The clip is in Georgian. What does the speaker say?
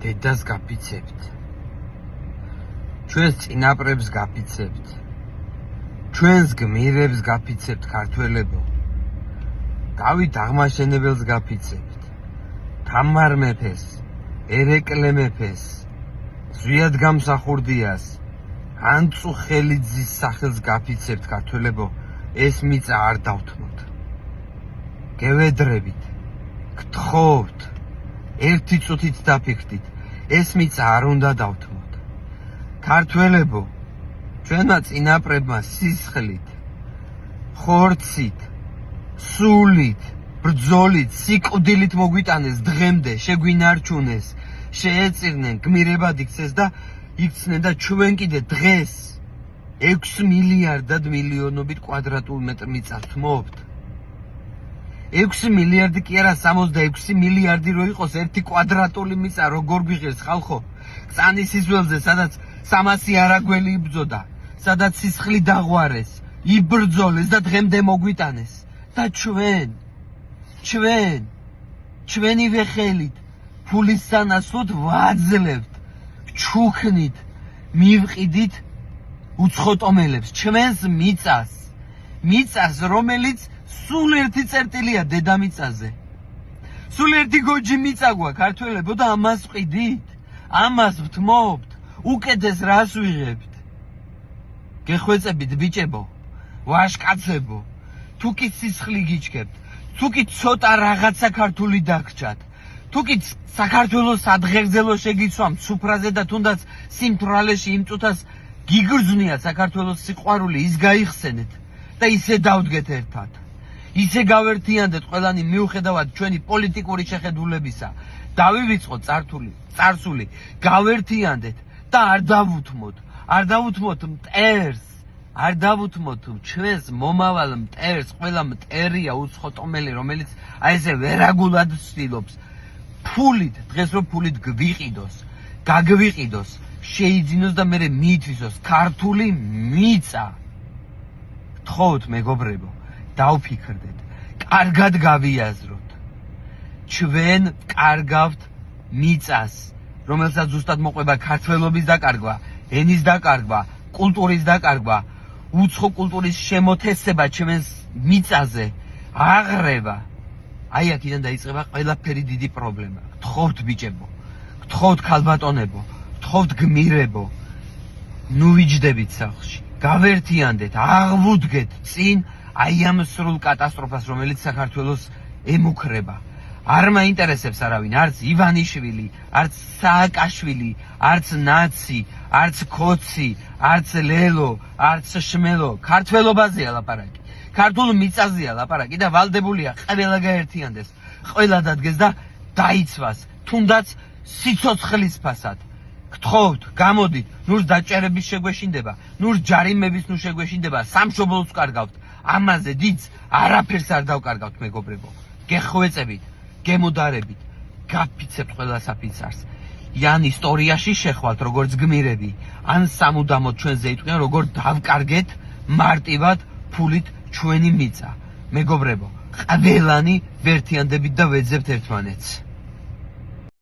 დედას გაფიცებთ, ჩვენს წინაპრებს გაფიცებთ, ჩვენს გმირებს გაფიცებთ ქართველებო, დავით აღმაშენებელს გაფიცებთ, თამარ მეფეს, ერეკლე მეფეს, ზვიად გამსახურდიას, ანწუ ხელიძის სახელს გაფიცებთ ქართველებო, ეს მიწა არ დავთმოთ. გევედრებით, გთხოვთ, ერთი წუთით დაფიქრდით, ეს მიწა არ უნდა დავთმოთ. ქართველებო, ჩვენმა წინაპრებმა სისხლით, ხორცით, სულით, ბრძოლით, სიკვდილით მოგვიტანეს დღემდე, შეგვინარჩუნეს, შეეწირნენ, გმირებად იქცეს და იქცნენ და ჩვენ კიდე დღეს 6 მილიარდად მილიონობით კვადრატულ მეტრ მიწა თმობთ. 6 მილიარდი კი არა, 66 მილიარდი რო იყოს ერთი კვადრატული მიწა, როგორ გვიღებს ხალხო? წანის სიზველზე, სადაც 300 არაგველი იბრძოდა, სადაც სისხლი დაღვარეს, იბრძოლეს და დღემდე მოგვიტანეს. და ჩვენივე ხელით ფულის სანაცვლოდ ვაძლევთ, ვჩუქნით, მივყიდით უცხოტომელებს ჩვენს მიწას, რომელიც სულ ერთი წერტილია დედამიწაზე. სულ ერთი გოჯი მიწა გვაქვს ქართველებო და ამას ვყიდით, ამას ვთმობთ, უკეთეს რას ვიღებთ? გეხვეწებით ბიჭებო, ვაშკაცებო, თუ კი სისხლი გიჩქებთ, თუ კი ცოტა რაღაცა ქართული დაგჭათ, თუ კი საქართველოს სადღეგრძელო შეგიცვამთ სუფრაზე და თუნდაც სიმთვრალეში იმ წუთას გიგრძნიათ საქართველოს სიყვარული, ის გაიხსენეთ და ისე დავდგეთ ერთად. ისე გავერთიანდეთ ყველანი მიუხედავად ჩვენი პოლიტიკური შეხედულებისა, დავივიწყოთ წარსული, გავერთიანდეთ და არ დავუთმოთ მტერს, არ დავუთმოთ ჩვენს მომავალ მტერს, ყველა მტერია უცხოტომელი, რომელიც აი ესე ვერაგულად ცდილობს ფულით, დღეს რომ ფულით გაგვიყიდოს, შეიძინოს და მერე მიითვისოს ქართული მიწა. გთხოვთ მეგობრებო, დავფიქრდეთ, კარგად გავიაზროთ. ჩვენ კარგავთ მიწას, რომელსაც ზუსტად მოყვება ქართველობის დაკარგვა, ენის დაკარგვა, კულტურის დაკარგვა, უცხო კულტურის შემოთესება ჩვენს მიწაზე, აღრევა. აი აქედან დაიწყება ყველაფერი დიდი პრობლემა. გთხოვთ ბიჭებო, გთხოვთ ქალბატონებო, გთხოვთ გმირებო, ნუ ვიჯდებით სახლში, გავერთიანდეთ, აღვუდგეთ წინ აი ამ სრულ კატასტროფას, რომელიც საქართველოს ემუქრება. არ მაინტერესებს არავინ, არც ივანიშვილი, არც სააკაშვილი, არც ნაცი, არც ქოცი, არც ლელო, არც შმელო, ქართველობაზეა ლაპარაკი, ქართულ მიწაზეა ლაპარაკი და ვალდებულია ყველა გაერთიანდეს, ყველა დადგეს და დაიცვას, თუნდაც სიცოცხლის ფასად. გთხოვთ, გამოდით, ნურს დაჭერების შეგვეშინდება, ნურს ჯარიმების ნუ შეგვეშინდება, სამშობლოს ვკარგავთ, ამაზე დიდს არაფერს არ დავკარგავთ მეგობრებო. გეხვეწებით, გემოდარებით, გაფიცებთ ყველა საფიცარს. ან ისტორიაში შეხვალთ როგორც გმირები, ან სამუდამოდ ჩვენზე იტყვიან, როგორ დავკარგეთ მარტივად ფულით ჩვენი მიწა. მეგობრებო, ყველანი ვერთიანდებით და ვეძებთ ერთმანეთს.